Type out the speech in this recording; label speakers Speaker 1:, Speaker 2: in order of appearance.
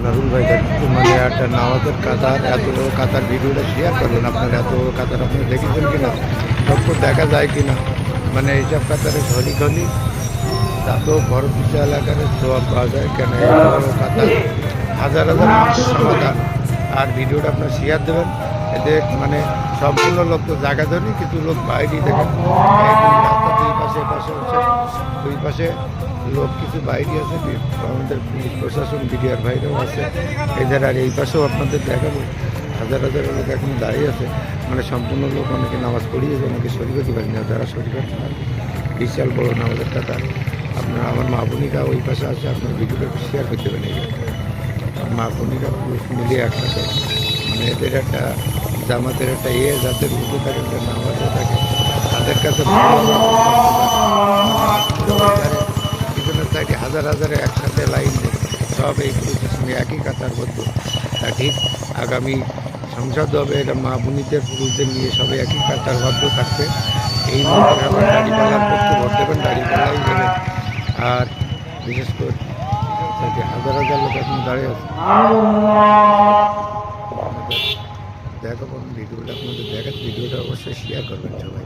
Speaker 1: নারুল ভাই মানে একটা নামাজের কাতার এত বড় কাতার ভিডিওটা শেয়ার করবেন আপনার এত বড় কাতার আপনি দেখেছেন কিনা সব দেখা যায় কিনা মানে এইসব কাতারে ঘলি ঘলি তাতেও বড় বিশাল আকারে সোয়াব পাওয়া যায় কেন এই বড় কাতার হাজার হাজার মানুষের সমাধান আর ভিডিওটা আপনার শেয়ার দেবেন এতে মানে সম্পূর্ণ লোক তো জায়গা ধরেনি কিছু লোক বাইরেই দেখেন রাস্তা দুই পাশে পাশে হচ্ছে দুই পাশে লোক কিছু বাইরে আছে আমাদের পুলিশ প্রশাসন বিডিআর ভাইরাও আছে এদের আর এই পাশেও আপনাদের দেখাবো হাজার হাজার লোক এখন দাঁড়িয়ে আছে মানে সম্পূর্ণ লোক অনেকে নামাজ পড়িয়েছে অনেকে শরীর হতে পারি না যারা শরীর বিশাল বড় নামাজের টাকা আপনার আমার মা বোনিরা ওই পাশে আছে আপনার ভিডিওটা শেয়ার করতে পারেন মা বোনিরা পুরুষ মিলিয়ে একসাথে মানে এদের একটা জামাতের একটা যাদের উপকার একটা নামাজে থাকে তাদের কাছে পিছনের সাইডে হাজার হাজারে একসাথে লাইন সব এই প্রশাসনে একই কাতার বলতো তা ঠিক আগামী সংসদ হবে এটা মা বোনিদের পুরুষদের নিয়ে সবাই একই কাতার বদ্ধ থাকবে এই মধ্যে আবার দাড়িপাল্লার পক্ষে ভোট দেবেন দাড়িপাল্লাই দেবে আর বিশেষ করে হাজার হাজার লোক এখন দাঁড়িয়ে আছে দেখাবো ভিডিওটা আপনাদের দেখার ভিডিওটা অবশ্যই শেয়ার করবেন সবাই